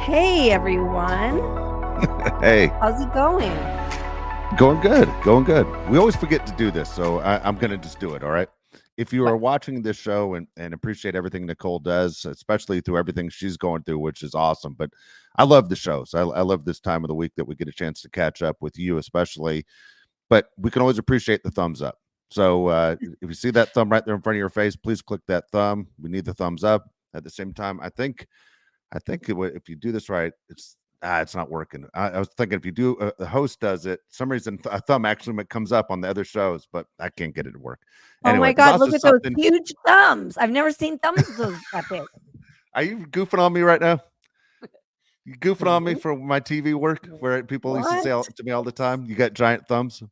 Hey everyone, Hey, how's it going? going good, going good. We always forget to do this, so I'm going to just do it. All right. If you What? are watching this show and appreciate everything Nicole does, especially through everything she's going through, which is awesome. But I love the shows. I love this time of the week that we get a chance to catch up with you, especially. But we can always appreciate the thumbs up. So if you see that thumb right there in front of your face, please click that thumb. We need the thumbs up. At the same time, if you do this right, it's not working. I was thinking if you do, the host does it. Some reason a thumb actually comes up on the other shows, but I can't get it to work. Oh Anyway, my there's God, also look at those something. huge thumbs. I've never seen thumbs that big. Are you goofing on me right now? You goofing on me No. for my TV work, where people used to say What? to me all the time, "You got giant thumbs."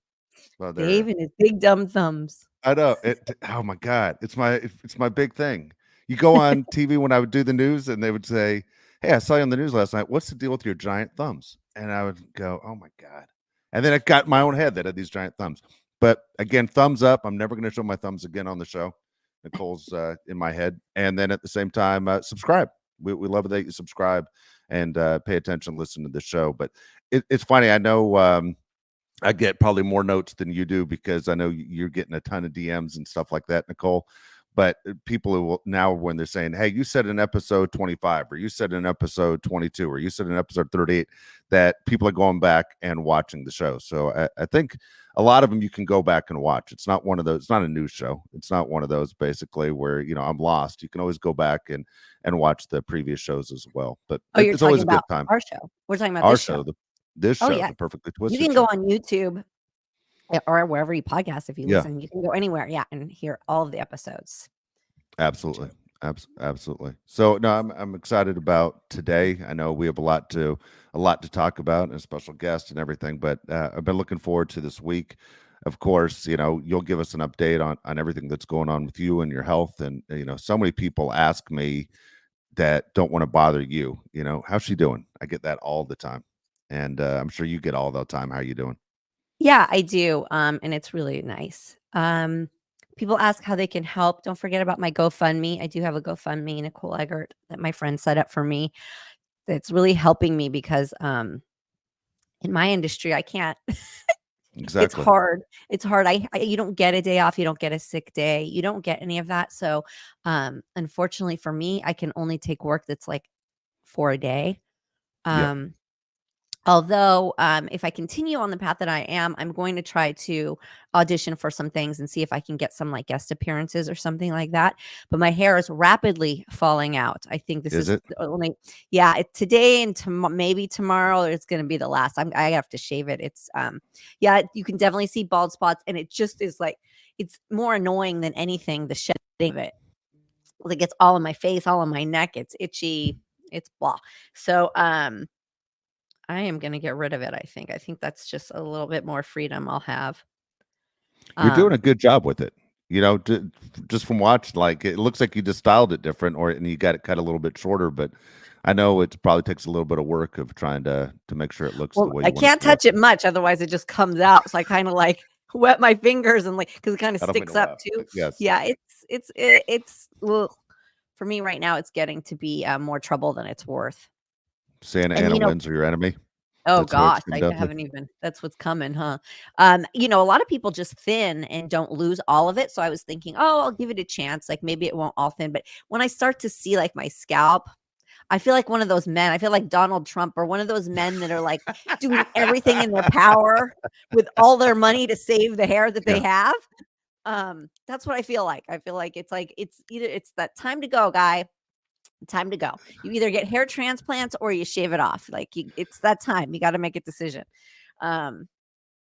Well, Dave and his big dumb thumbs. I know it. Oh my God, it's my big thing. You go on TV when I would do the news, and they would say, "Hey, I saw you on the news last night. What's the deal with your giant thumbs?" And I would go, "Oh my God!" And then it got in my own head that I had these giant thumbs. But again, thumbs up. I'm never going to show my thumbs again on the show. Nicole's in my head, and then at the same time, subscribe. We love that you subscribe and pay attention, listen to the show. But it's funny. I know. I get probably more notes than you do because I know you're getting a ton of DMs and stuff like that, Nicole. But people who will now, when they're saying, "Hey, you said in episode 25, or you said in episode 22, or you said in episode 38," that people are going back and watching the show. So I think a lot of them you can go back and watch. It's not one of those. It's not a news show. It's not one of those basically where I'm lost. You can always go back and watch the previous shows as well. But Oh, you're it's always talking a good about time. our show. We're talking about Our this show. show, this Oh, show, yeah. the Perfectly You Twisted can go show. on YouTube or wherever you podcast if you Yeah. listen. You can go anywhere, yeah, and hear all of the episodes. Absolutely. Absolutely. So no, I'm excited about today. I know we have a lot to talk about and a special guest and everything, but I've been looking forward to this week. Of course, you'll give us an update on everything that's going on with you and your health. And so many people ask me that don't want to bother you. How's she doing? I get that all the time, and I'm sure you get all the time. How you doing? Yeah, I do. And it's really nice. People ask how they can help. Don't forget about my GoFundMe. I do have a GoFundMe, Nicole Eggert, that my friend set up for me. That's really helping me because in my industry, I can't. It's Exactly. hard. It's hard. You don't get a day off. You don't get a sick day. You don't get any of that. So, unfortunately for me, I can only take work that's like for a day. Yeah. Although, if I continue on the path that I am, I'm going to try to audition for some things and see if I can get some like guest appearances or something like that. But my hair is rapidly falling out. I think this Is is it? the only, yeah, today and maybe tomorrow it's going to be the last. I have to shave it. It's, yeah, you can definitely see bald spots, and it just is like, it's more annoying than anything, the shedding of it. Like it's all in my face, all on my neck. It's itchy. It's blah. So, I am gonna get rid of it, I think. I think that's just a little bit more freedom I'll have. You're doing Um, a good job with it. Just from watching, like it looks like you just styled it different, and you got it cut a little bit shorter. But I know it probably takes a little bit of work of trying to make sure it looks the well, way I you want it can't to look. touch it much, otherwise it just comes out. So I kinda, like, wet my fingers and, like, because it kinda I don't mean to sticks up laugh. too. Yes, Yeah, it's ugh. For me right now, it's getting to be, more trouble than it's worth. Santa And, Ana winds are your enemy. oh That's the way it's gosh, getting I down to. haven't even that's what's coming, huh? A lot of people just thin and don't lose all of it, so I was thinking, "Oh, I'll give it a chance, like, maybe it won't all thin," but when I start to see, like, my scalp, I feel like one of those men. I feel like Donald Trump or one of those men that are, like, doing everything in their power with all their money to save the hair that they Yeah, have. That's what I feel like. I feel like it's either it's that time to go, guy, time to go. You either get hair transplants or you shave it off. Like, it's that time. You gotta make a decision. Um,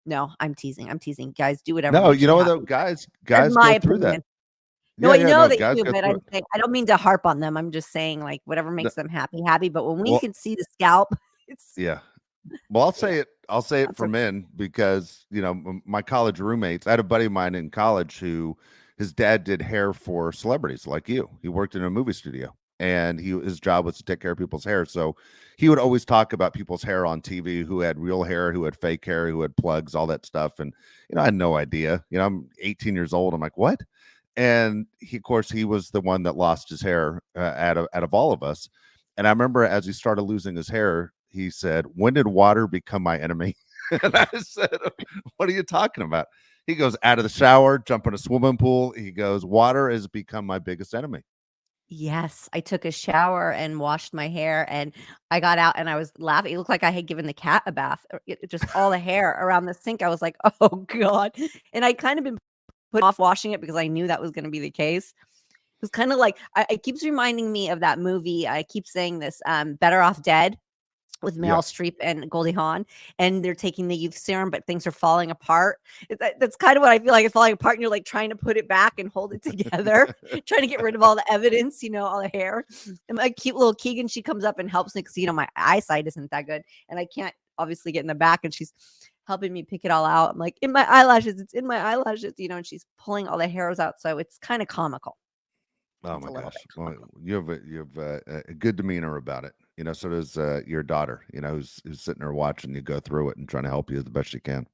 no, I'm teasing. I'm teasing. Guys, do whatever no, makes you you know what though, happy. That's guys my go through that. opinion. No, Yeah, I yeah, know no, that you guys do, go but through I'm it. saying I don't mean to harp on them. I'm just saying, like, whatever No, makes them happy, but when we well, can see the scalp, it's yeah. Well, I'll yeah, say it. I'll say it that's for okay. men because my college roommates. I had a buddy of mine in college who his dad did hair for celebrities like you. He worked in a movie studio, and his job was to take care of people's hair. So he would always talk about people's hair on TV, who had real hair, who had fake hair, who had plugs, all that stuff. And I had no idea. I'm 18 years old. I'm like, what? And of course, he was the one that lost his hair out of all of us. And I remember as he started losing his hair, he said, "When did water become my enemy?" And I said, "What are you talking about?" He goes, "Out of the shower, jump in a swimming pool." He goes, "Water has become my biggest enemy." Yes, I took a shower and washed my hair, and I got out and I was laughing. It looked like I had given the cat a bath, just all the hair around the sink. I was like, "Oh god." And I kind of been putting off washing it because I knew that was gonna be the case. It was kinda like it keeps reminding me of that movie. I keep saying this, Better Off Dead, with Yeah. Meryl Streep and Goldie Hawn, and they're taking the youth serum, but things are falling apart. That's kind of what I feel like. It's falling apart, and you're like trying to put it back and hold it together, trying to get rid of all the evidence, all the hair. And my cute little Keegan, she comes up and helps me because my eyesight isn't that good, and I can't obviously get in the back, and she's helping me pick it all out. I'm like, in my eyelashes, it's in my eyelashes, and she's pulling all the hairs out, so it's kind of comical. Oh It's my a little gosh. bit Well, comical. you have a good demeanor about it. So does your daughter, who's sitting there watching you go through it and trying to help you the best she can.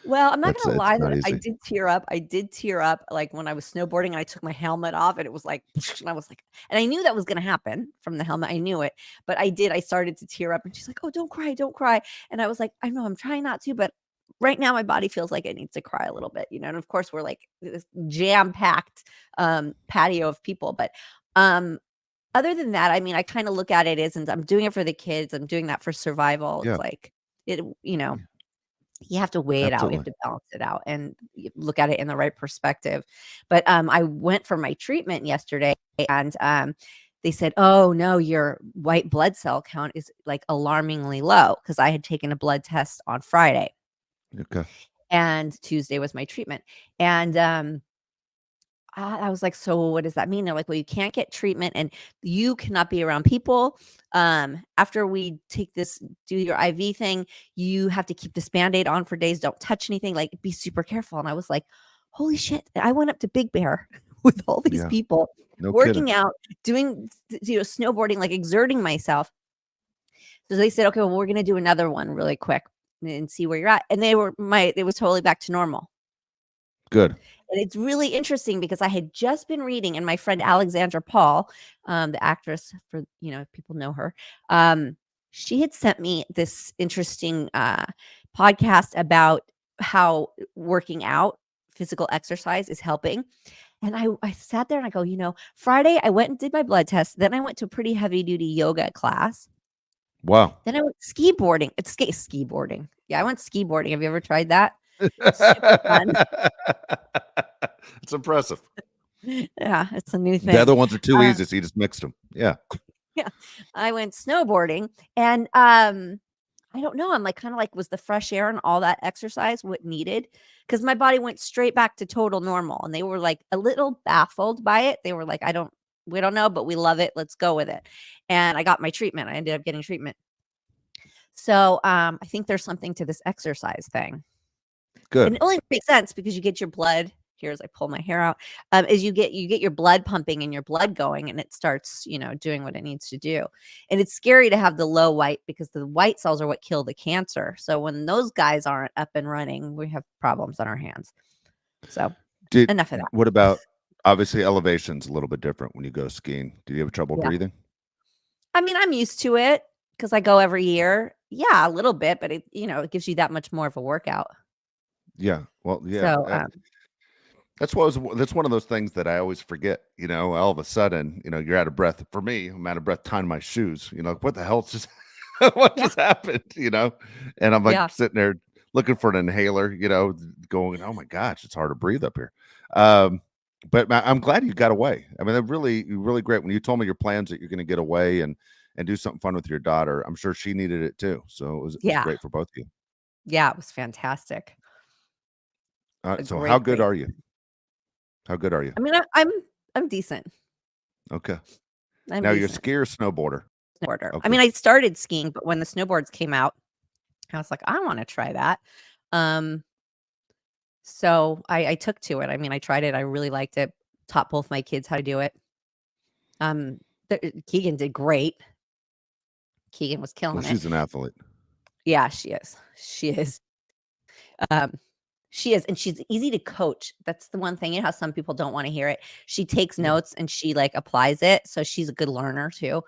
Well, I'm not gonna It's lie not that I easy. did tear up. I did tear up, like, when I was snowboarding and I took my helmet off, and it was like, and I was like, and I knew that was gonna happen from the helmet. I knew it, but I started to tear up, and she's like, "Oh, don't cry, don't cry." And I was like, "I know, I'm trying not to, but right now my body feels like it needs to cry a little bit," And of course, we're like this jam-packed patio of people, but um other than that, I mean, I kind of look at it as, and I'm doing it for the kids. I'm doing that for survival. It's Yeah, like it, yeah, you have to weigh it out. You have absolutely. to balance it out and look at it in the right perspective. But I went for my treatment yesterday, and they said, "Oh no, your white blood cell count is like alarmingly low," because I had taken a blood test on Friday, Okay. and Tuesday was my treatment. And I was like, "So what does that mean?" They're like, "Well, you can't get treatment and you cannot be around people. After we take this, do your IV thing, you have to keep this Band-Aid on for days. Don't touch anything. Like, be super careful." And I was like, "Holy shit." I went up to Big Bear with all these Yeah. people, No kidding. working out, doing, snowboarding, like exerting myself. So they said, "Okay, well, we're gonna do another one really quick and see where you're at." And it was totally back to normal. Good. And it's really interesting because I had just been reading, and my friend Alexandra Paul, the actress, for if people know her, she had sent me this interesting podcast about how working out, physical exercise is helping. And I sat there and I go, Friday I went and did my blood test. Then I went to a pretty heavy duty yoga class. Wow. Then I went ski boarding. Ski boarding. Yeah, I went ski boarding. Have you ever tried that? Super fun. It's impressive. Yeah, it's a new The thing. other ones are too Uh, easy, so you just mixed them. Yeah. Yeah, I went snowboarding, and, I don't know, I'm, like, kinda like, was the fresh air and all that exercise what needed? Because my body went straight back to total normal, and they were, like, a little baffled by it. They were like, we don't know, but we love it. Let's go with it." And I got my treatment. I ended up getting treatment. So, I think there's something to this exercise thing. And Good. it only makes sense because you get your blood here as I pull my hair out, is you get your blood pumping and your blood going, and it starts, doing what it needs to do. And it's scary to have the low white because the white cells are what kill the cancer. So when those guys aren't up and running, we have problems on our hands. So Did enough of that. what about obviously elevation's a little bit different when you go skiing. Do you have trouble Yeah. breathing? I mean, I'm used to it because I go every year. Yeah, a little bit, but it gives you that much more of a workout. Yeah. Well, yeah. So That's one of those things that I always forget. All of a sudden, you're out of breath. For me, I'm out of breath tying my shoes. What the hell just what yeah, just happened? And I'm like yeah, sitting there looking for an inhaler. Going, oh my gosh, it's hard to breathe up here. Um, but I'm glad you got away. I mean, that really great. When you told me your plans that you're going to get away and do something fun with your daughter, I'm sure she needed it too. So it was yeah, great for both of you. yeah. It was fantastic. A So how great, good great. are you? How good are you? I mean, I'm decent. Okay. I'm Now you're a decent. skier or snowboarder. Snowboarder. I Okay. mean, I started skiing, but when the snowboards came out, I was like, I want to try that. Um, so I took to it. I mean, I tried it. I really liked it. Taught both my kids how to do it. Um, Keegan did great. Keegan was Well, killing it. she's an athlete. Yeah, she is. She is. Um, she is, and she's easy to coach. That's the one thing. How some people don't want to hear it. She takes Yeah. notes and she like applies it, so she's a good learner too.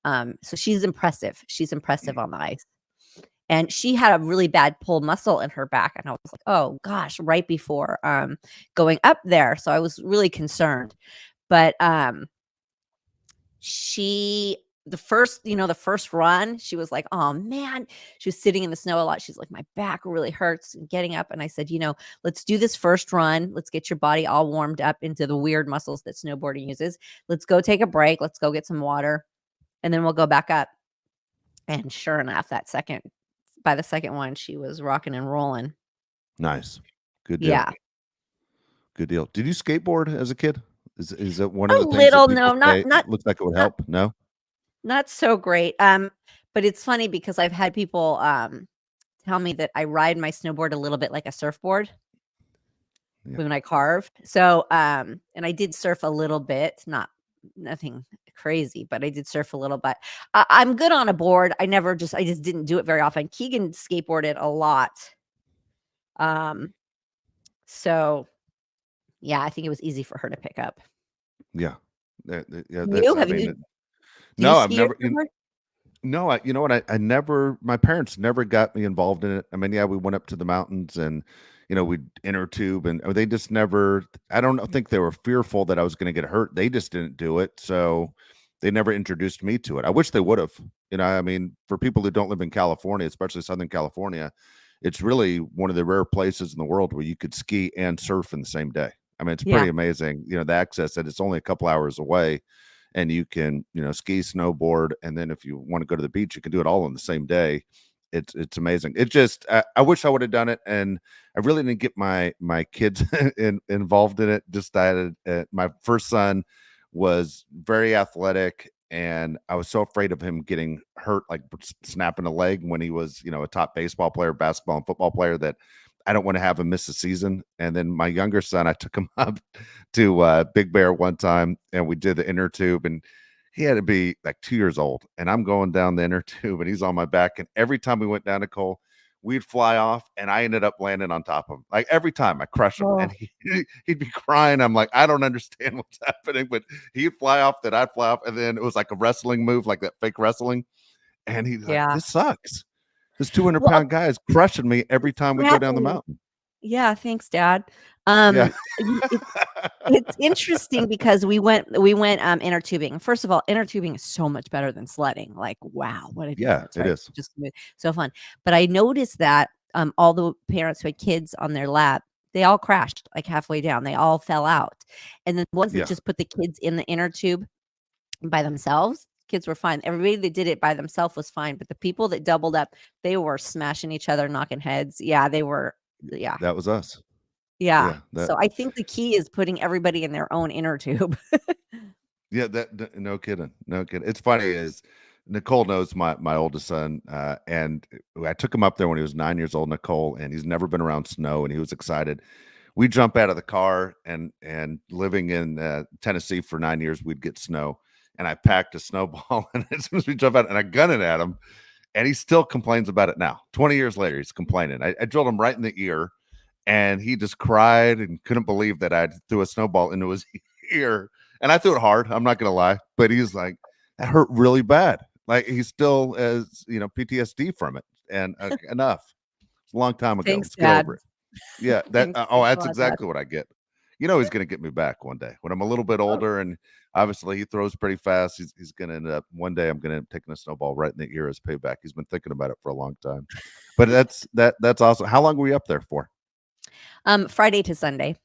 So she's impressive. She's impressive on the ice. And she had a really bad pulled muscle in her back, and I was like, "Oh gosh," right before going up there. So I was really concerned. But she the first run, she was like, "Oh man," she was sitting in the snow a lot. She's like, "My back really hurts and getting up." And I said, "Let's do this first run. Let's get your body all warmed up into the weird muscles that snowboarding uses. Let's go take a break. Let's go get some water, and then we'll go back up." And sure enough, by the second one, she was rocking and rolling. Nice. Good deal. Yeah. Good deal. Did you skateboard as a kid? Is that one of A the things that little, people no, say looks like it would not help? No? not so great. But it's funny because I've had people tell me that I ride my snowboard a little bit like a surfboard Yeah. when I carve. So, and I did surf a little bit, nothing crazy, but I did surf a little bit. I'm good on a board. I just didn't do it very often. Keegan skateboarded a lot. Um, so yeah, I think it was easy for her to pick up. Yeah. Yeah, that's You I have mean, you do you no, I've ski or never snowboard? no, you know what? I never, my parents never got me involved in it. I mean, yeah, we went up to the mountains and, we'd inner tube and they just never, I don't think they were fearful that I was going to get hurt. They just didn't do it. So they never introduced me to it. I wish they would have. I mean, for people who don't live in California, especially Southern California, it's really one of the rare places in the world where you could ski and surf in the same day. I mean, it's Yeah. pretty amazing, the access that it's only a couple hours away and you can ski, snowboard, and then if you want to go to the beach you can do it all in the same day. It's amazing. It just I wish I would have done it, and I really didn't get my kids involved in it. Just I had my first son was very athletic, and I was so afraid of him getting hurt, like snapping a leg when he was a top baseball player, basketball and football player, that I don't want to have him miss a season. And then my younger son, I took him up to Big Bear one time, and we did the inner tube, and he had to be like 2 years old, and I'm going down the inner tube, and he's on my back. And every time we went down, Nicole, we'd fly off, and I ended up landing on top of him. Like every time I crush him, Oh, and he'd be crying. I'm like, I don't understand what's happening, but he'd fly off, then I'd fly off, and then it was like a wrestling move, like that fake wrestling. And he's like, yeah. this sucks. This 200 Well, pound guy is crushing me every time we go down the Bradley mountain. Yeah, thanks, Dad. Yeah. It's interesting because inner tubing. First of all, inner tubing is so much better than sledding. Like, wow, what a Yeah, difference, it right? is. Just smooth, so fun. But I noticed that all the parents who had kids on their lap, they all crashed like halfway down. They all fell out. And then ones that Yeah. just put the kids in the inner tube by themselves, kids were fine. Everybody that did it by themselves was fine. But the people that doubled up, they were smashing each other, knocking heads. Yeah, they were. Yeah. That was us. Yeah. Yeah, So I think the key is putting everybody in their own inner tube. yeah, no kidding. No kidding. It's funny is Nicole knows my oldest son, and I took him up there when he was 9 years old, Nicole, and he's never been around snow, and he was excited. We jump out of the car, and living in Tennessee for 9 years, we'd get snow, and I packed a snowball, and as soon as we jump out, and I gun it at him, and he still complains about it now. 20 years later, he's complaining. I drilled him right in the ear, and he just cried and couldn't believe that I threw a snowball into his ear. And I threw it hard. I'm not gonna lie, but he's like, that hurt really bad. Like he still has PTSD from it. And enough. It's a long time ago. Thanks, Let's get Dad. over it. Yeah. Thanks. Oh, Thanks a that's lot, Dad. exactly what I get. He's gonna get me back one day when I'm a little bit Oh, older, and obviously he throws pretty fast. He's gonna end up one day. I'm gonna take a snowball right in the ear as payback. He's been thinking about it for a long time. But that's awesome. How long were you up there for? Friday to Sunday.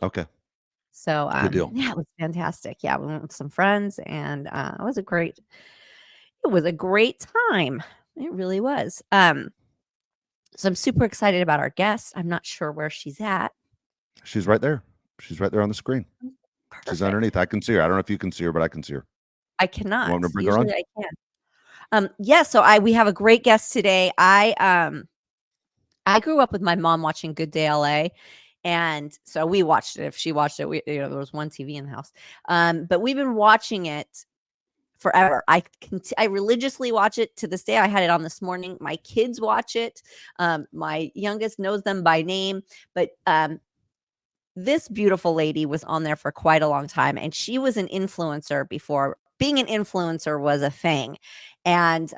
Okay. So, Good deal. yeah, it was fantastic. Yeah, we went with some friends, and it was a great time. It really was. So I'm super excited about our guest. I'm not sure where she's at. She's right there. She's right there on the screen. She's Perfect. underneath. I can see her. I don't know if you can see her, but I can see her. I You want cannot. me to bring her on? Usually I can. Yeah, so we have a great guest today. I grew up with my mom watching Good Day LA. And so we watched it. If she watched it, there was one TV in the house. But we've been watching it forever. I religiously watch it to this day. I had it on this morning. My kids watch it. My youngest knows them by name, but this beautiful lady was on there for quite a long time, and she was an influencer before being an influencer was a thing. And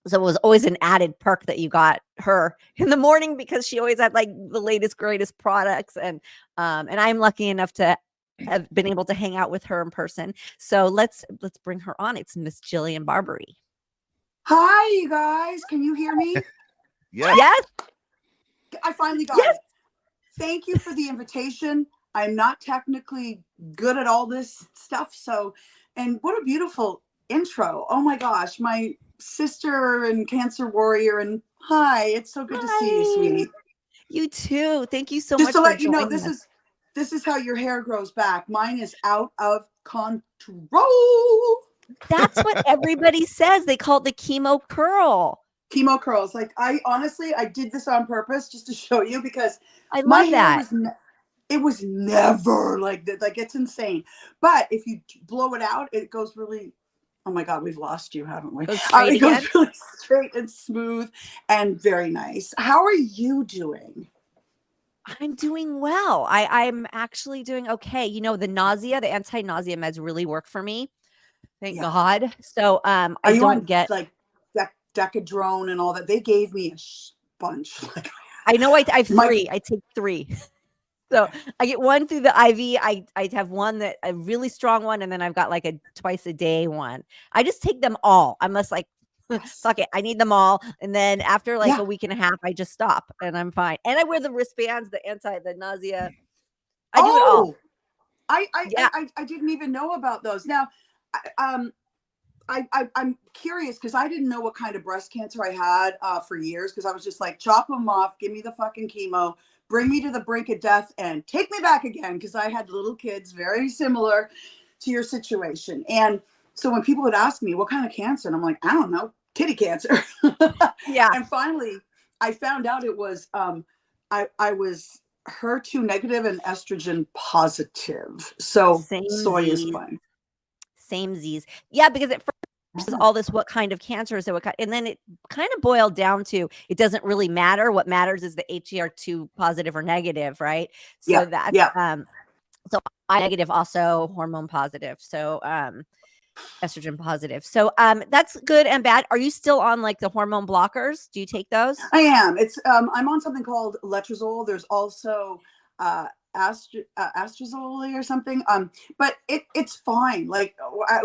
so it was always an added perk that you got her in the morning because she always had like the latest, greatest products. And I'm lucky enough to have been able to hang out with her in person. So let's bring her on. It's Miss Jillian Barberie. Hi, you guys. Can you hear me? Yes. Yes. I finally got Yes. it. Thank you for the invitation. I'm not technically good at all this stuff. So, and what a beautiful intro. Oh my gosh, my sister and cancer warrior. And hi, it's so good to see you, sweetie. You too. Thank you so Just much to for let you know, joining us. this is how your hair grows back. Mine is out of control. That's what everybody says. They call it the chemo curl. Chemo curls. Like I honestly, I did this on purpose just to show you because I my love hair that. it was never like that. Like it's insane. But if you blow it out, it goes really. Oh my God, we've lost you, haven't we? Goes straight It again. goes really straight and smooth and very nice. How are you doing? I'm doing well. I'm actually doing okay. You know, the anti-nausea meds really work for me. Thank Yeah. God. So Are I you don't on get like Decadrone and all that? They gave me a bunch. Like I know I have my 3. I take 3. So I get one through the IV. I have one that a really strong one, and then I've got like a twice a day one. I just take them all. I'm just like, yes. fuck it. I need them all. And then after like Yeah. a week and a half, I just stop and I'm fine. And I wear the wristbands, the nausea. I do it all. Oh, I Yeah. I didn't even know about those. Now, um, I'm curious because I didn't know what kind of breast cancer I had for years because I was just like, chop them off, give me the fucking chemo, bring me to the brink of death, and take me back again because I had little kids very similar to your situation. And so when people would ask me what kind of cancer, and I'm like, I don't know, kitty cancer. Yeah. And finally, I found out it was I was HER2 negative and estrogen positive. So Same soy is Z's. fine. Same Z's. Yeah, because at first is all this what kind of cancer is it, and then it kind of boiled down to it doesn't really matter. What matters is the HER2 positive or negative, right? So Yeah, that's yeah. so I negative, also hormone positive. So estrogen positive. So that's good and bad. Are you still on like the hormone blockers? Do you take those? I am. It's I'm on something called letrozole. There's also astrazole or something. But it's fine. Like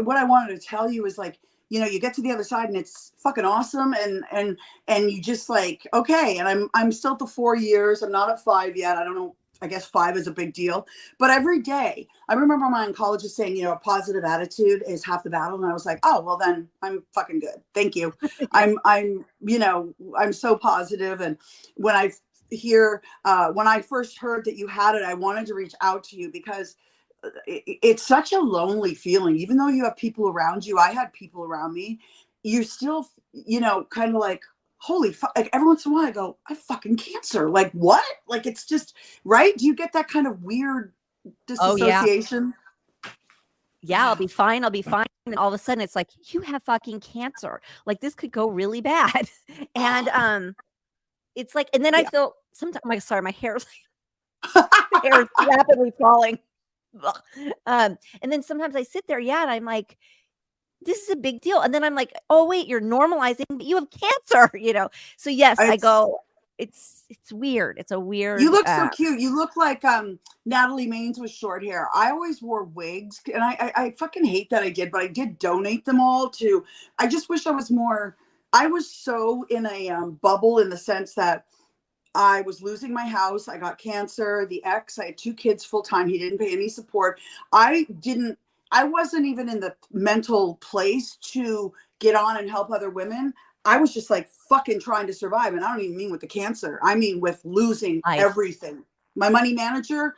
what I wanted to tell you is like, you know, you get to the other side and it's fucking awesome, and you just like, okay. And I'm still at the 4 years. I'm not at 5 yet. I don't know. I guess 5 is a big deal. But every day, I remember my oncologist saying, you know, a positive attitude is half the battle. And I was like, oh, well, then I'm fucking good. Thank you. Yeah. You know, I'm so positive. And when I when I first heard that you had it, I wanted to reach out to you because it's such a lonely feeling. Even though you have people around you, I had people around me. You're still, you know, kind of like, holy fuck. Like every once in a while I go, I have fucking cancer. Like what? Like it's just, right? Do you get that kind of weird Oh yeah. disassociation? Yeah, I'll be fine. I'll be fine. And all of a sudden it's like, you have fucking cancer. Like this could go really bad. And it's like, and then I Yeah. feel sometimes my hair is my hair is rapidly falling. Ugh. And then sometimes I sit there, yeah, and I'm like, this is a big deal. And then I'm like, oh wait, you're normalizing, but you have cancer, you know. So yes, I It's go, it's weird. It's a You weird look so cute. You look like Natalie Maines with short hair. I always wore wigs, and I fucking hate that I did, but I did donate them all to. I just wish I was more. I was so in a bubble in the sense that I was losing my house. I got cancer. The ex. I had 2 kids full time. He didn't pay any support. I didn't. I wasn't even in the mental place to get on and help other women. I was just like fucking trying to survive. And I don't even mean with the cancer. I mean with losing life. everything. My money manager,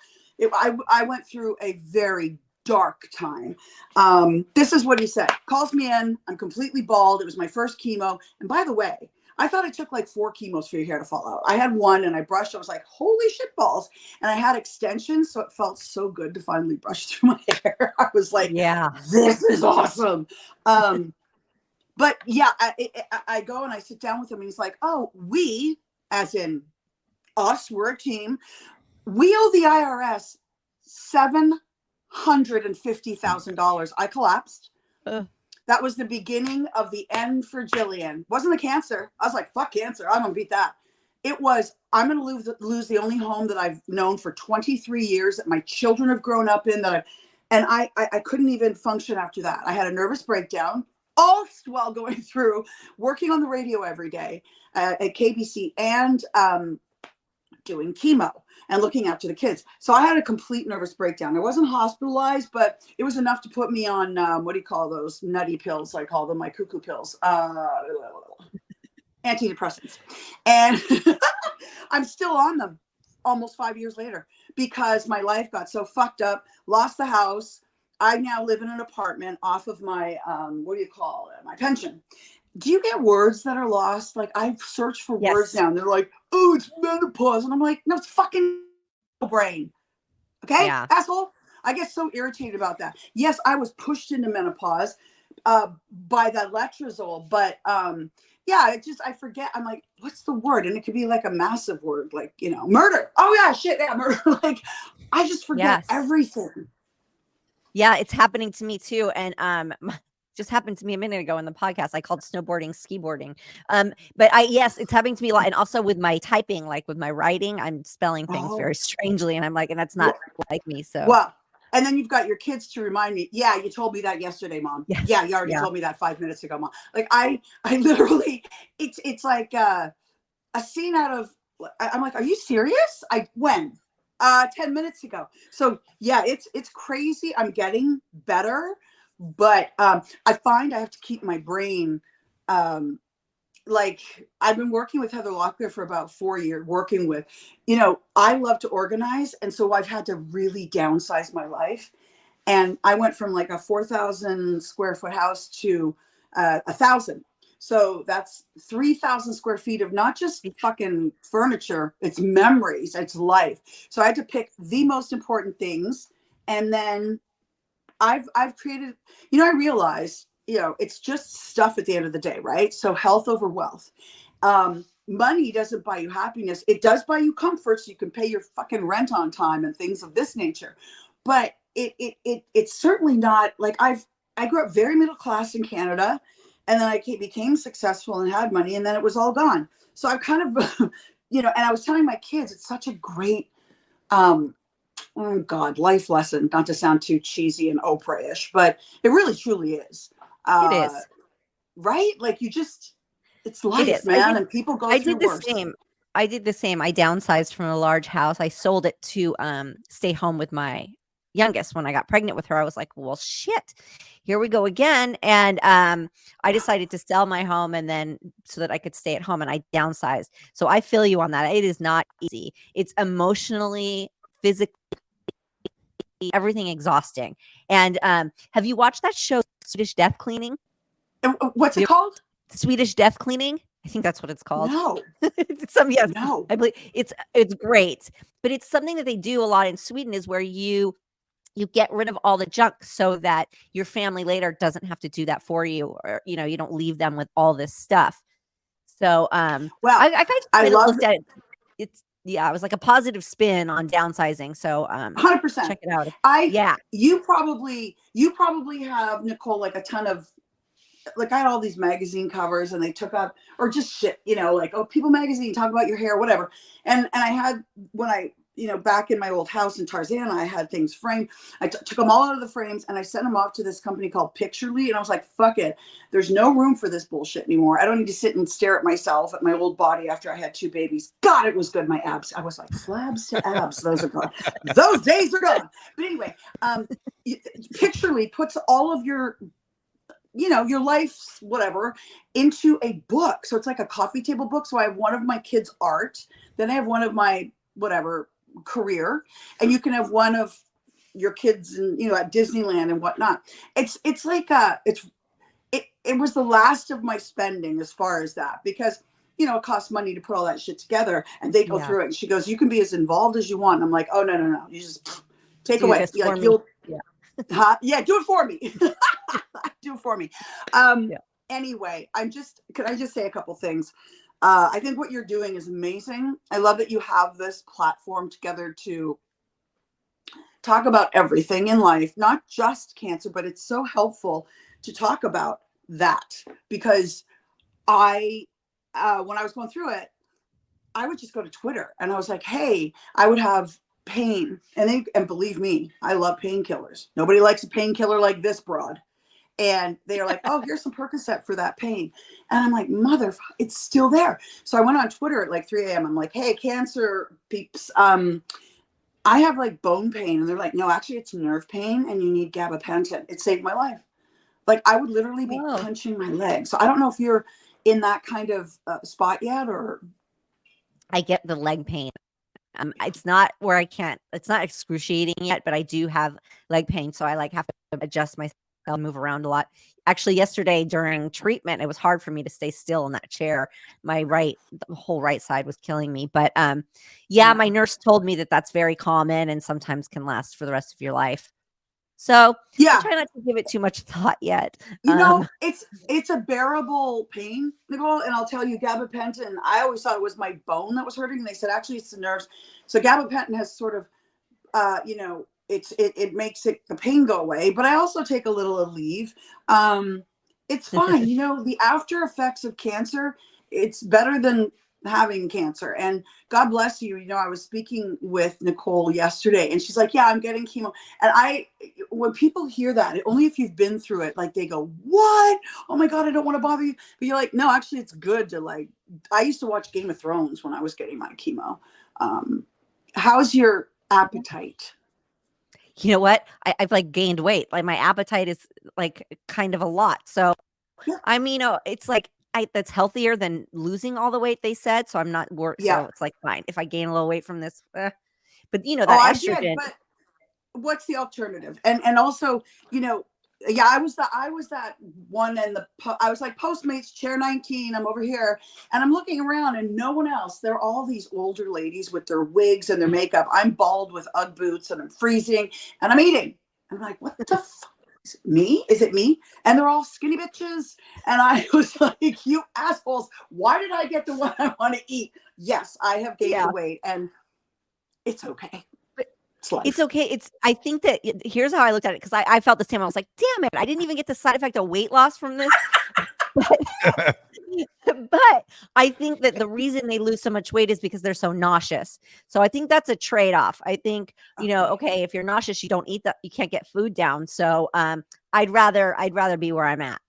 I went through a very dark time. This is what he said. Calls me in. I'm completely bald. It was my first chemo. And by the way, I thought it took like 4 chemos for your hair to fall out. I had 1 and I brushed. I was like, holy shit balls. And I had extensions. So it felt so good to finally brush through my hair. I was like, Yeah. this is awesome. But yeah, I go and I sit down with him and he's like, oh, we, as in us, we're a team. We owe the IRS $750,000. I collapsed. That was the beginning of the end for Jillian. Wasn't the cancer. I was like, fuck cancer. I'm going to beat that. It was, I'm going to lose the only home that I've known for 23 years, that my children have grown up in, and I couldn't even function after that. I had a nervous breakdown, all while going through working on the radio every day at KBC and doing chemo and looking after the kids. So I had a complete nervous breakdown. I wasn't hospitalized, but it was enough to put me on, what do you call those nutty pills? I call them my cuckoo pills, antidepressants. And I'm still on them almost 5 years later because my life got so fucked up, lost the house. I now live in an apartment off of my, what do you call it? My pension. Do you get words that are lost? Like I search for words now and they're like, oh, it's menopause. And I'm like, no, it's fucking brain. Okay, asshole. I get so irritated about that. Yes, I was pushed into menopause by that letrozole, but yeah, I forget. I'm like, what's the word? And it could be like a massive word, like, you know, murder. Oh yeah, shit, yeah, murder. Like I just forget everything. Yeah, it's happening to me too. And just happened to me a minute ago in the podcast. I called snowboarding skiboarding. But yes, it's happening to me a lot. And also with my typing, like with my writing, I'm spelling things very strangely. And I'm like, and that's not like me. So well, and then you've got your kids to remind me, yeah, you told me that yesterday, Mom. Yes. Yeah, you already told me that 5 minutes ago, Mom. Like I literally, it's like a scene out of, I'm like, are you serious? When? 10 minutes ago. So yeah, it's crazy. I'm getting better, but I find I have to keep my brain, like I've been working with Heather Locklear for about 4 years, working with, you know, I love to organize. And so I've had to really downsize my life. And I went from like a 4,000 square foot house to 1,000. So that's 3,000 square feet of not just fucking furniture, it's memories, it's life. So I had to pick the most important things. And then I've created, you know, I realized, you know, it's just stuff at the end of the day, right? So health over wealth. Money doesn't buy you happiness. It does buy you comfort so you can pay your fucking rent on time and things of this nature. But it's certainly not like I grew up very middle class in Canada, and then I became successful and had money, and then it was all gone. So I kind of, you know, and I was telling my kids, it's such a great, oh God, life lesson, not to sound too cheesy and Oprah-ish, but it really truly is. It is. Right? Like you just, it's life, man. And people go through worse. I did the same. I downsized from a large house. I sold it to stay home with my youngest. When I got pregnant with her, I was like, well, shit, here we go again. And I decided to sell my home and then so that I could stay at home, and I downsized. So I feel you on that. It is not easy. It's emotionally, physically, everything exhausting. And have you watched that show, Swedish Death Cleaning? What's it called? Swedish Death Cleaning. I think that's what it's called. No. It's no. I believe it's great, but it's something that they do a lot in Sweden, is where you get rid of all the junk so that your family later doesn't have to do that for you, or you know, you don't leave them with all this stuff. So well, I kind of looked at it. It's it was like a positive spin on downsizing. So 100%. Check it out. You probably have, Nicole, like a ton of, like I had all these magazine covers and they took out, or just shit, you know, like, oh, People Magazine, talk about your hair, whatever. And I had, when I, you know, back in my old house in Tarzana, I had things framed. I took them all out of the frames and I sent them off to this company called Picturely. And I was like, fuck it. There's no room for this bullshit anymore. I don't need to sit and stare at myself, at my old body after I had 2 babies. God, it was good. My abs. I was like, slabs to abs. Those are gone. Those days are gone. But anyway, Picturely puts all of your, you know, your life's whatever into a book. So it's like a coffee table book. So I have one of my kids' art, then I have one of my whatever career, and you can have one of your kids and, you know, at Disneyland and whatnot. It's like it was the last of my spending as far as that, because, you know, it costs money to put all that shit together, and they go through it. And she goes, you can be as involved as you want. And I'm like, oh no, you just take away. Like, you'll yeah, do it for me. Do it for me. Anyway, can I just say a couple things? I think what you're doing is amazing. I love that you have this platform together to talk about everything in life, not just cancer, but it's so helpful to talk about that because when I was going through it, I would just go to Twitter and I was like, hey, I would have pain. And believe me, I love painkillers. Nobody likes a painkiller like this broad. And they are like, oh, here's some Percocet for that pain. And I'm like, it's still there. So I went on Twitter at like 3 a.m. I'm like, hey, cancer peeps, I have like bone pain. And they're like, no, actually it's nerve pain and you need gabapentin. It saved my life. Like I would literally be punching my leg. So I don't know if you're in that kind of spot yet or. I get the leg pain. It's not where it's not excruciating yet, but I do have leg pain. So I like have to adjust myself, move around a lot. Actually, yesterday during treatment, it was hard for me to stay still in that chair. The whole right side was killing me. But my nurse told me that that's very common and sometimes can last for the rest of your life. So I try not to give it too much thought yet. It's a bearable pain, Nicole. And I'll tell you, gabapentin, I always thought it was my bone that was hurting. And they said, actually, it's the nerves. So gabapentin has sort of, it makes the pain go away. But I also take a little Aleve. It's fine. The after effects of cancer, it's better than having cancer. And God bless you. I was speaking with Nicole yesterday and she's like, yeah, I'm getting chemo. And when people hear that, only if you've been through it, like they go, what? Oh my God, I don't want to bother you. But you're like, no, actually it's good to I used to watch Game of Thrones when I was getting my chemo. How's your appetite? You know what? I've like gained weight. Like my appetite is like kind of a lot. So, I mean, it's like, that's healthier than losing all the weight they said. So I'm not worried. So it's like, fine. If I gain a little weight from this, but that estrogen. I did, but what's the alternative? And also, I was that one I was like Postmates chair 19. I'm over here and I'm looking around and no one else. They're all these older ladies with their wigs and their makeup. I'm bald with Ugg boots and I'm freezing and I'm eating. I'm like, what the fuck? Is it me? And they're all skinny bitches. And I was like, you assholes, why did I get the one I want to eat? Yes, I have gained the weight and it's okay. It's okay. I think that here's how I looked at it. Cause I felt the same. I was like, damn it. I didn't even get the side effect of weight loss from this. But I think that the reason they lose so much weight is because they're so nauseous. So I think that's a trade-off. I think, okay, if you're nauseous, you don't eat that, you can't get food down. So I'd rather be where I'm at.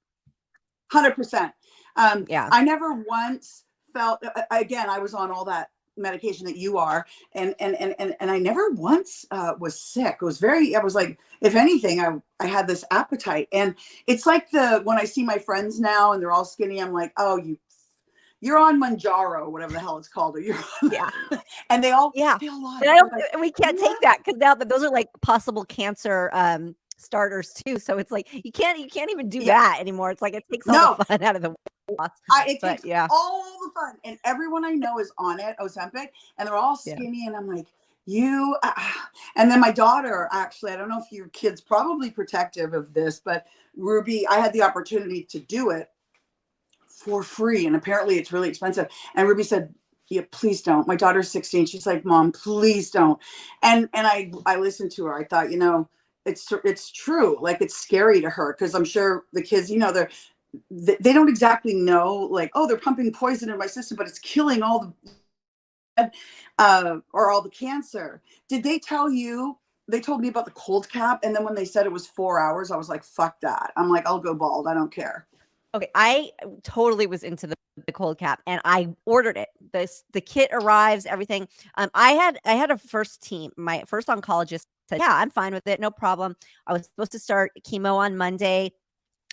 100%. I never once felt, again, I was on all that medication that you are, and I never once was sick. I was like, if anything, I had this appetite. And it's like when I see my friends now and they're all skinny, I'm like, oh, you're on Manjaro, whatever the hell it's called, or you're and they all feel alive. And we can't take that because now that those are like possible cancer starters too. So it's like you can't even do that anymore. It's like it takes all the fun out of the it takes all the fun. And everyone I know is on it, Ozempic, and they're all skinny. And I'm like, and then my daughter, actually, I don't know if your kid's probably protective of this, but Ruby, I had the opportunity to do it for free. And apparently it's really expensive. And Ruby said, yeah, please don't. My daughter's 16. She's like, Mom, please don't. And I listened to her. I thought, it's true. Like, it's scary to her because I'm sure the kids, they don't exactly know, like, oh, they're pumping poison in my system, but it's killing all the or all the cancer. Did they tell you? They told me about the cold cap, and then when they said it was 4 hours, I was like, fuck that. I'm like, I'll go bald. I don't care. Okay, I totally was into the cold cap, and I ordered it. The kit arrives, everything. I had a first team. My first oncologist said, "Yeah, I'm fine with it, no problem." I was supposed to start chemo on Monday.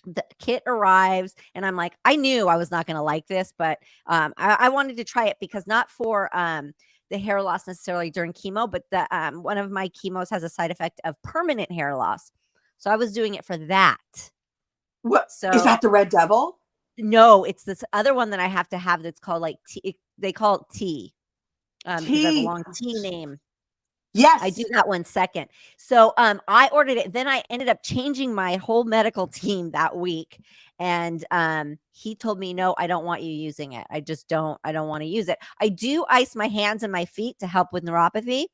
The kit arrives, and I'm like, I knew I was not going to like this, but I wanted to try it because not for the hair loss necessarily during chemo, but the one of my chemos has a side effect of permanent hair loss. So I was doing it for that. What? So is that the Red Devil? No, it's this other one that I have to have that's called like T. They call it T. Because it has a long T name. Yes. I do that one second. So I ordered it. Then I ended up changing my whole medical team that week. And he told me, no, I don't want you using it. I don't want to use it. I do ice my hands and my feet to help with neuropathy.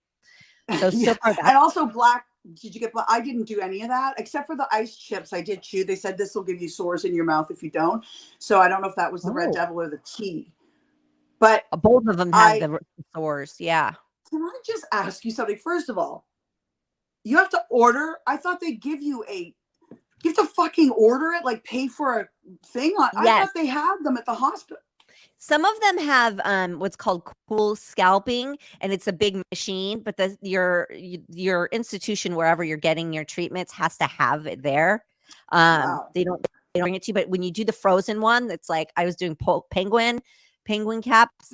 So and also black did you get? I didn't do any of that except for the ice chips. I did chew. They said this will give you sores in your mouth if you don't. So I don't know if that was the Red Devil or the tea. But both of them have the sores. Yeah. Can I just ask you something? First of all, you have to order. I thought they give you you have to fucking order it, like pay for a thing. I thought they had them at the hospital. Some of them have what's called cool scalping, and it's a big machine, but your institution, wherever you're getting your treatments, has to have it there. Wow. They don't bring it to you, but when you do the frozen one, it's like I was doing penguin caps.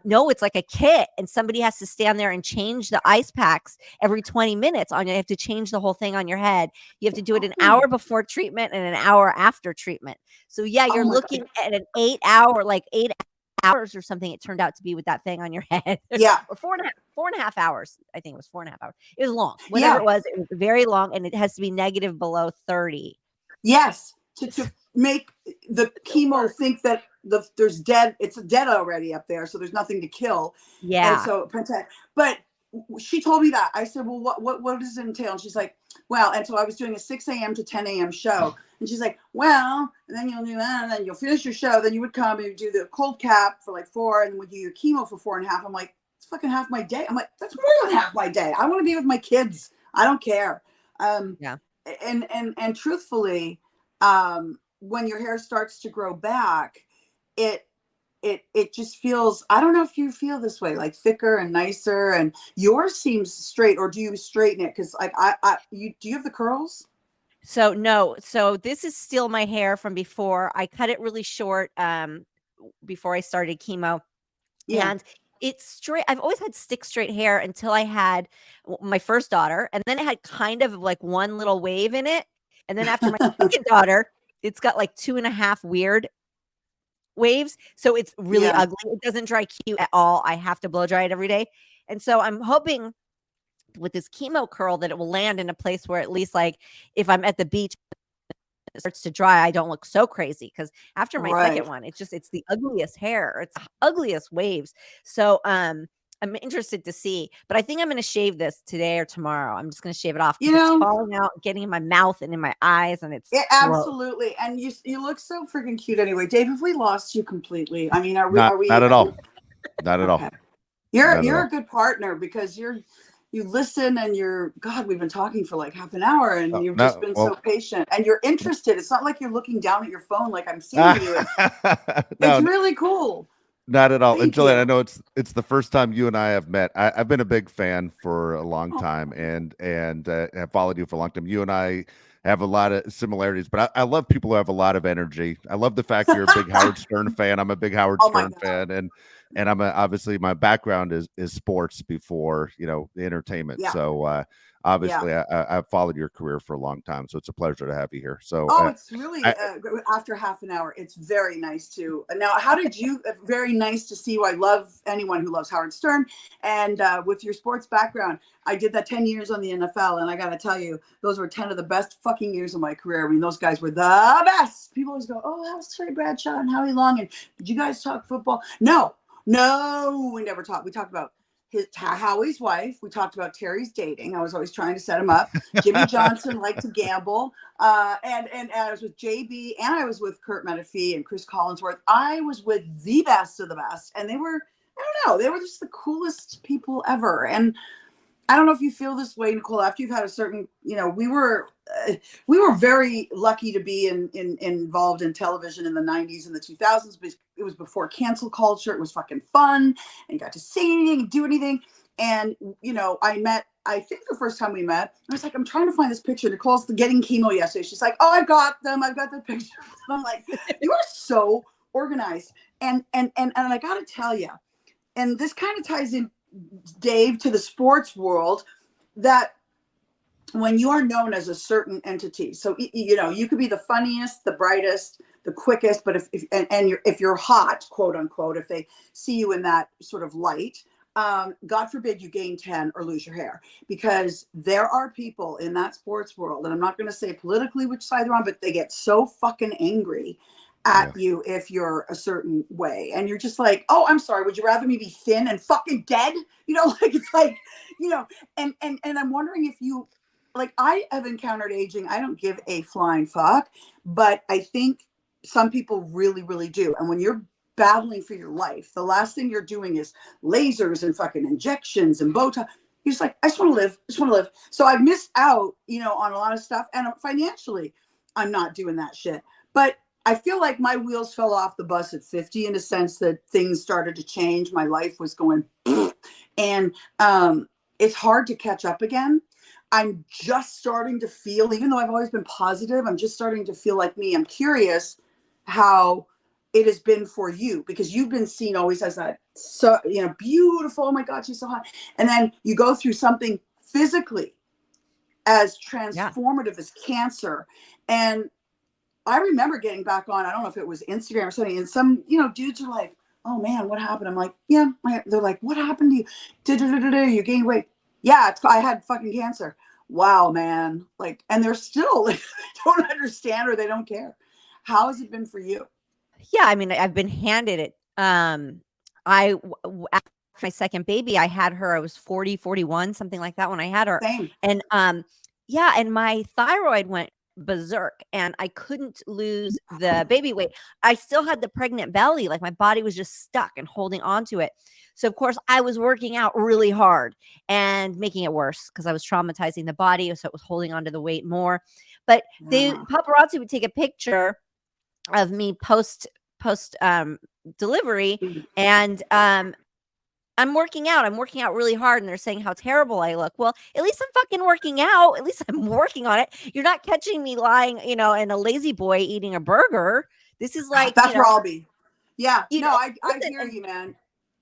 No, it's like a kit, and somebody has to stand there and change the ice packs every 20 minutes on you. You have to change the whole thing on your head. You have to do it an hour before treatment and an hour after treatment. So yeah, you're looking at an 8 hours or something. It turned out to be with that thing on your head. Yeah. Or 4.5 hours. I think it was 4.5 hours. It was long. Whatever it was very long, and it has to be negative below 30. Yes. To make the chemo think that it's dead already up there, so there's nothing to kill. Yeah. And so, but she told me that. I said, well, what does it entail? And she's like, well, and so I was doing a 6 a.m. to 10 a.m. show. And she's like, well, and then you'll do that, and then you'll finish your show. Then you would come and you do the cold cap for like 4, and then we do your chemo for 4.5. I'm like, it's fucking half my day. I'm like, that's more than half my day. I want to be with my kids. I don't care. Yeah. And truthfully, when your hair starts to grow back, it just feels, I don't know if you feel this way, like thicker and nicer, and yours seems straight, or do you straighten it? Cause like do you have the curls? So no, so this is still my hair from before. I cut it really short before I started chemo. Yeah. And it's straight. I've always had stick straight hair until I had my first daughter, and then it had kind of like one little wave in it. And then after my second daughter, it's got like 2.5 weird waves. So it's really ugly. It doesn't dry cute at all. I have to blow dry it every day. And so I'm hoping with this chemo curl that it will land in a place where at least like if I'm at the beach, it starts to dry, I don't look so crazy. Because after my second one, it's the ugliest hair. It's the ugliest waves. So I'm interested to see, but I think I'm going to shave this today or tomorrow. I'm just going to shave it off. It's falling out, getting in my mouth and in my eyes, and it's absolutely. And you look so freaking cute anyway. Dave, have we lost you completely? I mean, are we? Not at all. Not at all. You're a good partner because you listen, and God, we've been talking for like half an hour, and you've just been so patient, and you're interested. It's not like you're looking down at your phone like I'm seeing you. It's really cool. Not at all. And Jillian, I know it's the first time you and I have met. I've been a big fan for a long time, and have followed you for a long time. You and I have a lot of similarities, but I love people who have a lot of energy. I love the fact you're a big Howard Stern fan. I'm a big Howard Stern fan, and I'm obviously my background is sports before the entertainment. Yeah. So obviously I've followed your career for a long time, so it's a pleasure to have you here. So it's really after half an hour, it's very nice to now. How did you? Very nice to see you. I love anyone who loves Howard Stern, and with your sports background, I did that 10 years on the NFL, and I got to tell you, those were 10 of the best fucking years of my career. I mean, those guys were the best. People always go, "Oh, how's Terry Bradshaw and Howie Long?" And did you guys talk football? No, we never talked. We talked about Howie's wife. We talked about Terry's dating. I was always trying to set him up. Jimmy Johnson liked to gamble. And I was with JB, and I was with Kurt Menefee and Chris Collinsworth. I was with the best of the best. And they were, I don't know, they were just the coolest people ever. And I don't know if you feel this way, Nicole, after you've had a certain, we were very lucky to be involved in television in the 90s and the 2000s. But it was before cancel culture. It was fucking fun, and you got to say anything and do anything. And, I think the first time we met, I was like, I'm trying to find this picture. Nicole's getting chemo yesterday. She's like, oh, I've got them. I've got the picture. And I'm like, you are so organized. And I got to tell you, and this kind of ties in, Dave, to the sports world, that when you are known as a certain entity, so you could be the funniest, the brightest, the quickest, but if you're hot, quote unquote, if they see you in that sort of light, God forbid you gain 10 or lose your hair, because there are people in that sports world, and I'm not going to say politically which side they're on, but they get so fucking angry at you if you're a certain way, and you're just like, oh, I'm sorry, would you rather me be thin and fucking dead? It's like, and I'm wondering if you like I have encountered aging. I don't give a flying fuck, but I think some people really, really do. And when you're battling for your life, the last thing you're doing is lasers and fucking injections and Botox. You're just like, I just want to live. I just want to live. So I've missed out, on a lot of stuff. And financially, I'm not doing that shit. But I feel like my wheels fell off the bus at 50 in a sense that things started to change. My life was going, and it's hard to catch up again. I'm just starting to feel, even though I've always been positive, I'm just starting to feel like me. I'm curious how it has been for you, because you've been seen always as that, so, beautiful. Oh my God, she's so hot. And then you go through something physically as Yeah. transformative as cancer. And I remember getting back on, I don't know if it was Instagram or something, and some, dudes are like, oh man, what happened? I'm like, yeah. They're like, what happened to you? You gained weight. Yeah, I had fucking cancer. Wow, man. Like, and they're still like, they don't understand or they don't care. How has it been for you? Yeah, I mean, I've been handed it. After my second baby, I had her, I was 40, 41, something like that when I had her. Same. And yeah, and my thyroid went berserk and I couldn't lose the baby weight. I still had the pregnant belly, like my body was just stuck and holding on to it. So of course I was working out really hard and making it worse because I was traumatizing the body, so it was holding on to the weight more. But paparazzi would take a picture of me post delivery, and I'm working out really hard, and they're saying how terrible I look. Well, at least I'm fucking working out. At least I'm working on it. You're not catching me lying, in a lazy boy eating a burger. This is like, that's where I'll be. Yeah. No, I listen, hear you, man.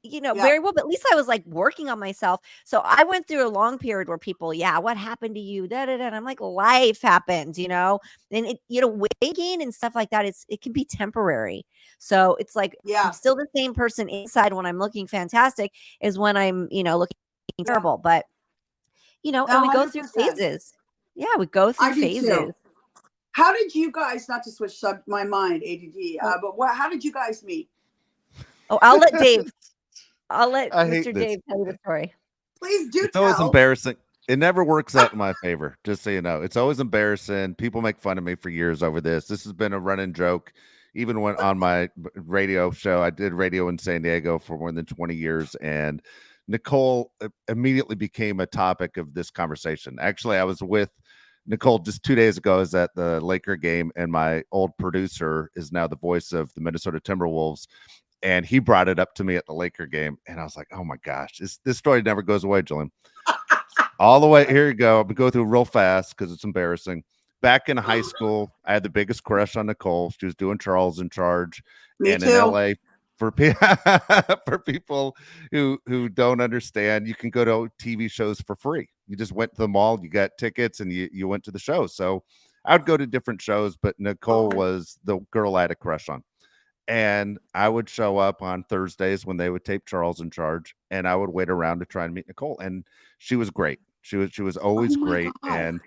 very well, but at least I was like working on myself. So I went through a long period where people, yeah, what happened to you? Da, da, da. And I'm like, life happens, and it, weight gain and stuff like that. It can be temporary. So it's like, I'm still the same person inside when I'm looking fantastic as when I'm, looking terrible. But, and we go through 100%. phases. Yeah, we go through phases. Too. How did you guys, not to switch my mind, ADD, but how did you guys meet? Oh, I'll let Mr. Dave tell you the story. Please do. It's always embarrassing. It never works out in my favor, just so you know. It's always embarrassing. People make fun of me for years over this. This has been a running joke. Even when on my radio show, I did radio in San Diego for more than 20 years, and Nicole immediately became a topic of this conversation. Actually, I was with Nicole just 2 days ago. I was at the Laker game, and my old producer is now the voice of the Minnesota Timberwolves. And he brought it up to me at the Laker game. And I was like, oh my gosh, this story never goes away, Jillian. All the way, here you go. I'm going to go through real fast because it's embarrassing. Back in high school, I had the biggest crush on Nicole. She was doing Charles in Charge. Me and too. in LA, for people who don't understand, you can go to TV shows for free. You just went to the mall, you got tickets, and you went to the show. So I would go to different shows, but Nicole was the girl I had a crush on. And I would show up on Thursdays when they would tape Charles in Charge, and I would wait around to try and meet Nicole. And she was great. She was always great. God.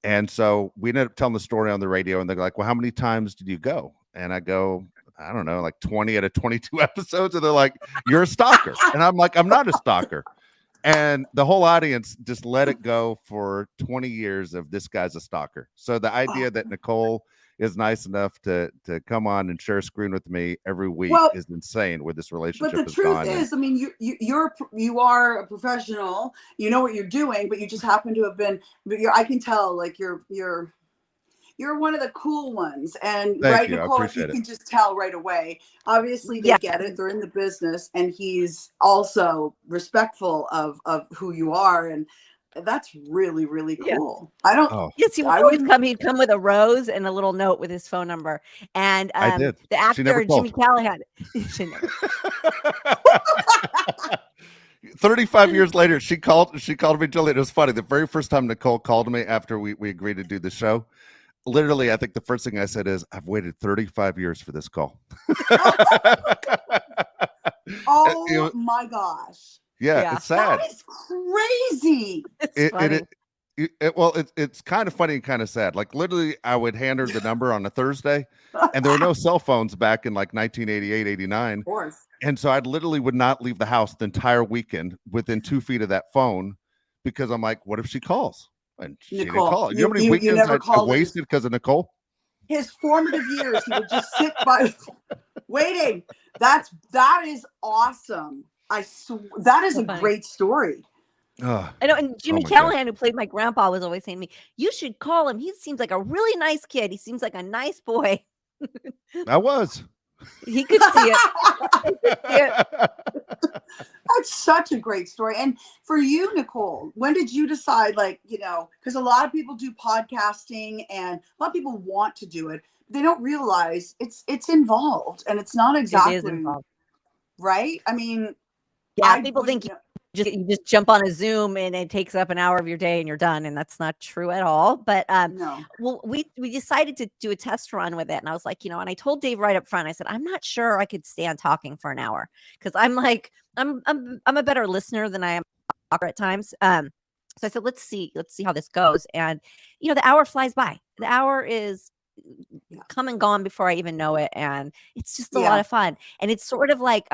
And so we ended up telling the story on the radio, and they're like, well, how many times did you go? And I go, I don't know, like 20 out of 22 episodes. And they're like, you're a stalker. And I'm like, I'm not a stalker. And the whole audience just let it go for 20 years of this guy's a stalker. So the idea that Nicole is nice enough to come on and share a screen with me every week is insane where this relationship but the truth is, I mean, you are a professional, you know what you're doing, but you just happen to have been, I can tell, like you're one of the cool ones. And Thank you. Nicole, you can just tell right away. Obviously they get it, they're in the business, and he's also respectful of who you are, and that's really, really cool. I don't. Yes, he would always come. He'd come with a rose and a little note with his phone number. And I did. The actor Jimmy Callahan. 35 years later, she called me, Jillian. It was funny. The very first time Nicole called me after we agreed to do the show, literally, I think the first thing I said is, I've waited 35 years for this call. Oh my gosh. Yeah, it's sad. That is crazy. It's funny. It's kind of funny and kind of sad. Like literally, I would hand her the number on a Thursday, and there were no cell phones back in like 1988, 89. Of course. And so I literally would not leave the house the entire weekend within 2 feet of that phone, because I'm like, what if she calls? And she didn't Nicole, call. You know how many you weekends never I called wasted because of Nicole? his formative years. He would just sit by waiting. That is awesome. That is So a funny. great story. Oh, I know, and Jimmy my God. Callahan, who played my grandpa, was always saying to me, "You should call him. He seems like a really nice kid. He seems like a nice boy." I was. He could see it. He could see it. That's such a great story. And for you, Nicole, when did you decide, like, because a lot of people do podcasting and a lot of people want to do it. They don't realize it's involved and it's not It is exactly involved. right. I mean, Yeah, I people wouldn't think know. you just jump on a Zoom and it takes up an hour of your day and you're done, and that's not true at all. But No. well, we decided to do a test run with it, and I was like, and I told Dave right up front, I said, I'm not sure I could stand talking for an hour because I'm like, I'm a better listener than I am a talker at times. So I said, let's see how this goes, and the hour flies by. The hour is come and gone before I even know it, and it's just a lot Yeah. of fun, and it's sort of like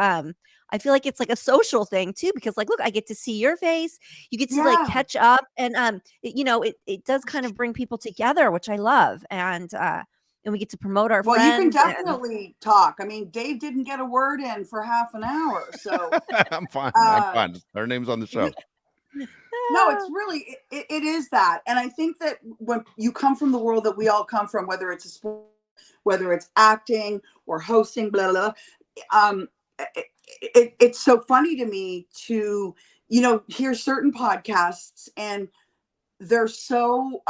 I feel like it's like a social thing too, because like, look, I get to see your face. You get to like Yeah. catch up, and it does kind of bring people together, which I love, and we get to promote our Well, you can friends. And definitely talk. I mean, Dave didn't get a word in for half an hour. So I'm fine. I'm uh fine. Her name's on the show. no, it's really it is that. And I think that when you come from the world that we all come from, whether it's a sport, whether it's acting or hosting, blah blah, um it's so funny to me to hear certain podcasts, and they're so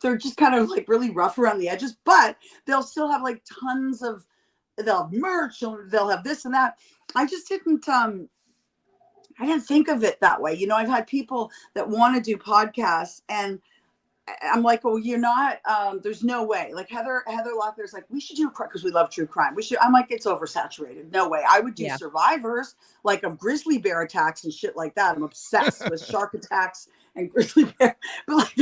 they're just kind of like really rough around the edges, but they'll still have like tons of, they'll have merch, or they'll have this and that. I just didn't I didn't think of it that way. I've had people that want to do podcasts, and I'm like, oh, you're not. There's no way. Like Heather Locklear's like, we should do because we love true crime. We should. I'm like, it's oversaturated. No way. I would do yeah, survivors, like of grizzly bear attacks and shit like that. I'm obsessed with shark attacks and grizzly bear. But like,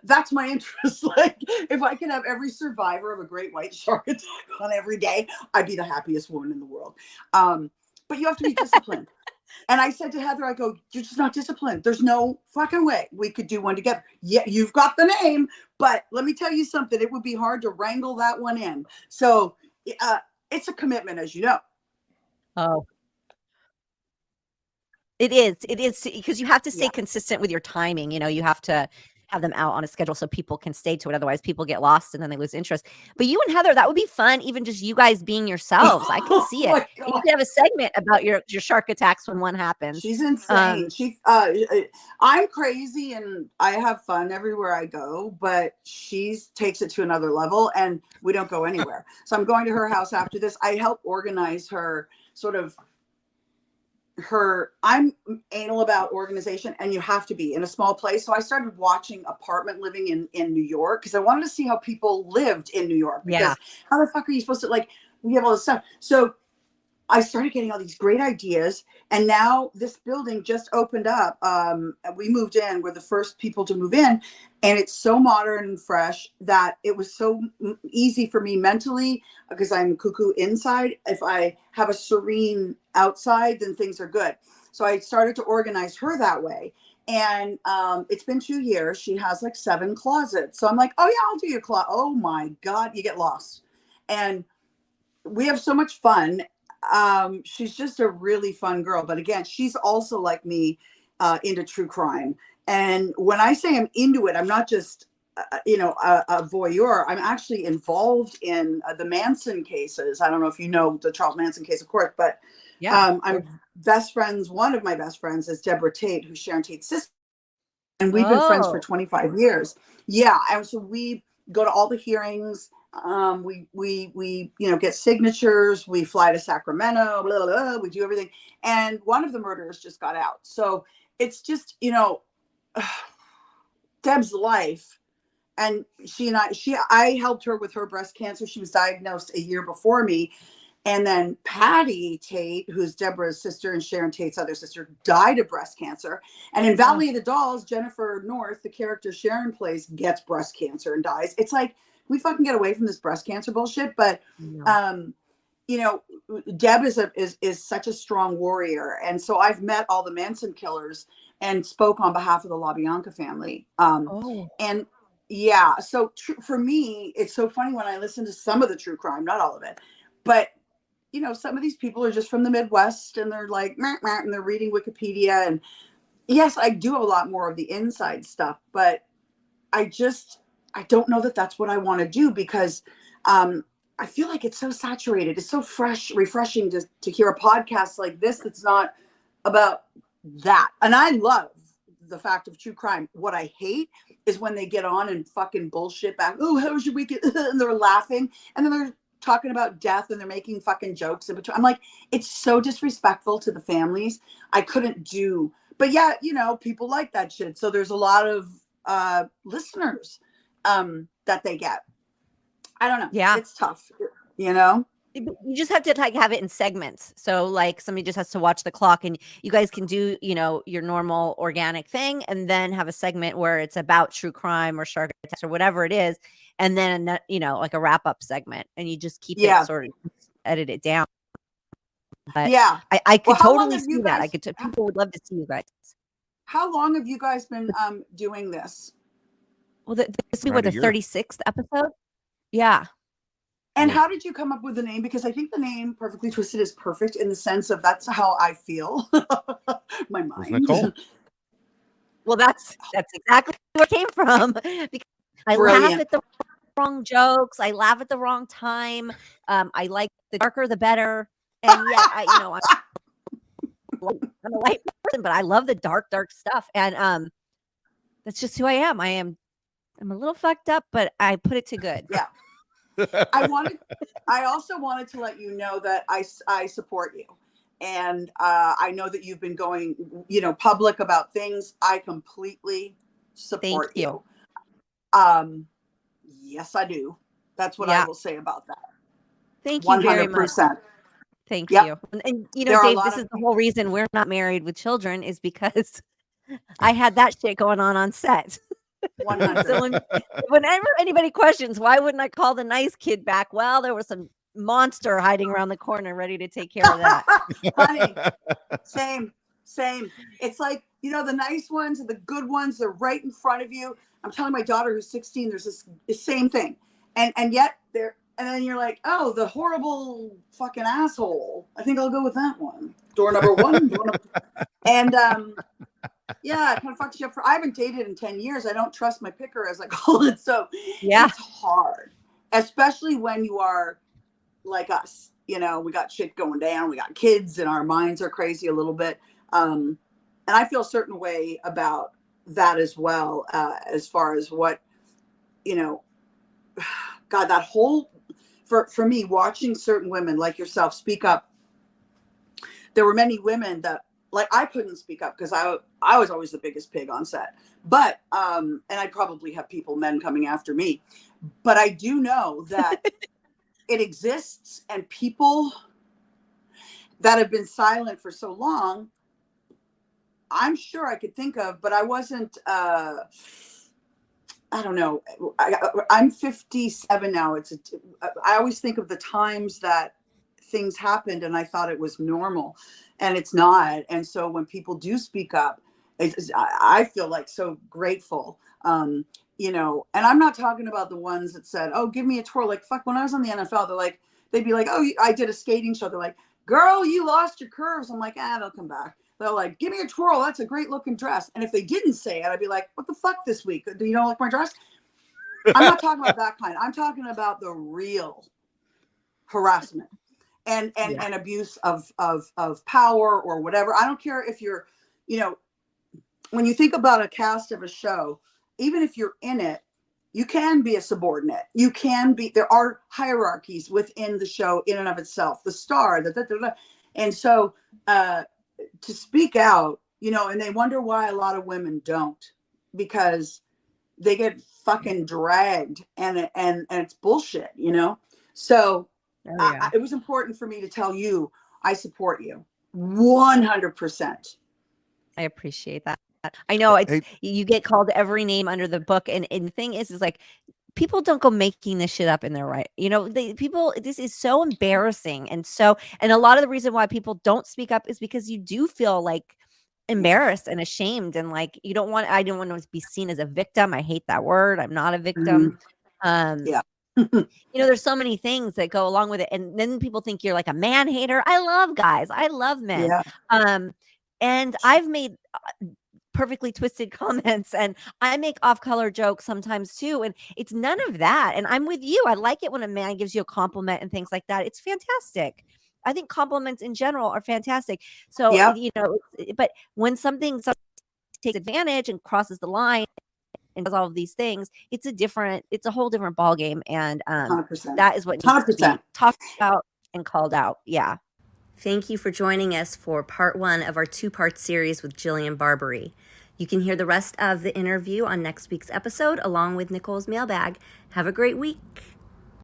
that's my interest. Like, if I could have every survivor of a great white shark attack on every day, I'd be the happiest woman in the world. But you have to be disciplined. And I said to Heather, I go, you're just not disciplined. There's no fucking way we could do one together. Yeah, you've got the name, but let me tell you something. It would be hard to wrangle that one in. So it's a commitment, as you know. oh, it is because you have to stay Yeah. consistent with your timing. You have to have them out on a schedule so people can stay to it. Otherwise, people get lost and then they lose interest. But you and Heather, that would be fun. Even just you guys being yourselves, I can see it. My And you God. can have a segment about your shark attacks when one happens. She's insane. I'm crazy and I have fun everywhere I go, but she takes it to another level, and we don't go anywhere. So I'm going to her house after this. I help organize her sort of I'm anal about organization, and you have to be in a small place. So I started watching apartment living in New York because I wanted to see how people lived in New York, because Yeah. how the fuck are you supposed to, like, we have all this stuff. So I started getting all these great ideas, and now this building just opened up. We moved in. We're the first people to move in, and it's so modern and fresh that it was so easy for me mentally, because I'm cuckoo inside. If I have a serene outside, then things are good. So I started to organize her that way. And it's been 2 years. She has like 7 closets. So I'm like, oh yeah, I'll do your closet. Oh my God, you get lost. And we have so much fun. She's just a really fun girl, but again, she's also like me, into true crime. And when I say I'm into it, I'm not just a voyeur. I'm actually involved in the Manson cases. I don't know if you know the Charles Manson case, of course, but Yeah. I'm best friends. One of my best friends is Deborah Tate, who's Sharon Tate's sister, and we've been friends for Oh, 25 years. Yeah, and so we go to all the hearings. We get signatures. We fly to Sacramento. Blah, blah, blah, we do everything. And one of the murderers just got out. So it's just Deb's life. And I helped her with her breast cancer. She was diagnosed a year before me. And then Patty Tate, who's Deborah's sister and Sharon Tate's other sister, died of breast cancer. And in Valley of the Dolls, Jennifer North, the character Sharon plays, gets breast cancer and dies. It's like, we fucking get away from this breast cancer bullshit. But, no. Deb is such a strong warrior. And so I've met all the Manson killers. and spoke on behalf of the LaBianca family. Oh, And yeah, so for me, it's so funny when I listen to some of the true crime, not all of it, but you know, some of these people are just from the Midwest and they're like, meh, meh, and they're reading Wikipedia. And yes, I do have a lot more of the inside stuff, but I don't know that that's what I want to do, because I feel like it's so saturated. It's so refreshing to hear a podcast like this that's not about that. And I love the fact of true crime. What I hate is when they get on and fucking bullshit back. Oh, how was your weekend? And they're laughing, and then they're talking about death, and they're making fucking jokes in between. I'm like, it's so disrespectful to the families. I couldn't do. But yeah, you know, people like that shit. So there's a lot of listeners that they get. I don't know. yeah. It's tough, you know? You just have to like have it in segments. So like somebody just has to watch the clock, and you guys can do, you know, your normal organic thing, and then have a segment where it's about true crime or shark attacks or whatever it is. And then, you know, like a wrap up segment, and you just keep it sort of edit it down. But yeah. I could Well, totally see that. People would love to see you guys. How long have you guys been doing this? Well, this will be the 36th episode. Yeah. And how did you come up with the name? Because I think the name Perfectly Twisted is perfect in the sense of that's how I feel. My mind. Nicole. Well, that's exactly where it came from. Because I laugh at the wrong jokes. I laugh at the wrong time. I like the darker the better. And yet, I'm a light person, but I love the dark stuff. And that's just who I am. I'm a little fucked up, but I put it to good. Yeah. I also wanted to let you know that I support you. And I know that you've been going, you know, public about things. I completely support you. Yes, I do. That's what I will say about that. Thank you 100%. Very much. Thank you. And you know, Dave, this is the whole reason we're not married with children, is because I had that shit going on set. 100. So whenever anybody questions, why wouldn't I call the nice kid back? Well, there was some monster hiding around the corner ready to take care of that. Honey, same. It's like, you know, the nice ones and the good ones, they're right in front of you. I'm telling my daughter who's 16, there's this same thing. And yet they're, and then you're like, oh, the horrible fucking asshole. I think I'll go with that one. Door number one. And yeah, it kind of fucks you up. I haven't dated in 10 years. I don't trust my picker, as I call it. So it's hard, especially when you are like us. You know, we got shit going down. We got kids, and our minds are crazy a little bit. And I feel a certain way about that as well, as far as what, you know, God, that whole, for me, watching certain women like yourself speak up. There were many women that, like, I couldn't speak up because I was always the biggest pig on set. But, and I'd probably have men coming after me. But I do know that it exists, and people that have been silent for so long, I'm sure I could think of, but I wasn't, I don't know. I'm 57 now. I always think of the times that things happened and I thought it was normal, and it's not. And so when people do speak up, I feel like so grateful, you know, and I'm not talking about the ones that said, oh, give me a twirl. Like, fuck, when I was on the NFL, they'd be like, oh, I did a skating show. They're like, girl, you lost your curves. I'm like, they'll come back. They're like, give me a twirl. That's a great looking dress. And if they didn't say it, I'd be like, what the fuck this week? Do you don't like my dress? I'm not talking about that kind. I'm talking about the real harassment and abuse of power or whatever. I don't care if you're, you know, when you think about a cast of a show, even if you're in it, you can be a subordinate. You can be, there are hierarchies within the show in and of itself, the star, and so, to speak out, you know, and they wonder why a lot of women don't, because they get fucking dragged, and it's bullshit, you know? So it was important for me to tell you, I support you 100%. I appreciate that. I know you get called every name under the book. And the thing is like, people don't go making this shit up in their right. You know, this is so embarrassing. And a lot of the reason why people don't speak up is because you do feel like embarrassed and ashamed, and like I don't want to be seen as a victim. I hate that word. I'm not a victim. Yeah. There's so many things that go along with it, and then people think you're like a man hater. I love guys. I love men. Yeah. And I've made perfectly twisted comments, and I make off-color jokes sometimes too, and it's none of that. And I'm with you. I like it when a man gives you a compliment and things like that. It's fantastic. I think compliments in general are fantastic. So, Yeah. but when something takes advantage and crosses the line and does all of these things, it's a whole different ball game. And 100%. that is what needs to be 100%. talked about and called out. Yeah. Thank you for joining us for part 1 of our 2-part series with Jillian Barberie. You can hear the rest of the interview on next week's episode along with Nicole's mailbag. Have a great week.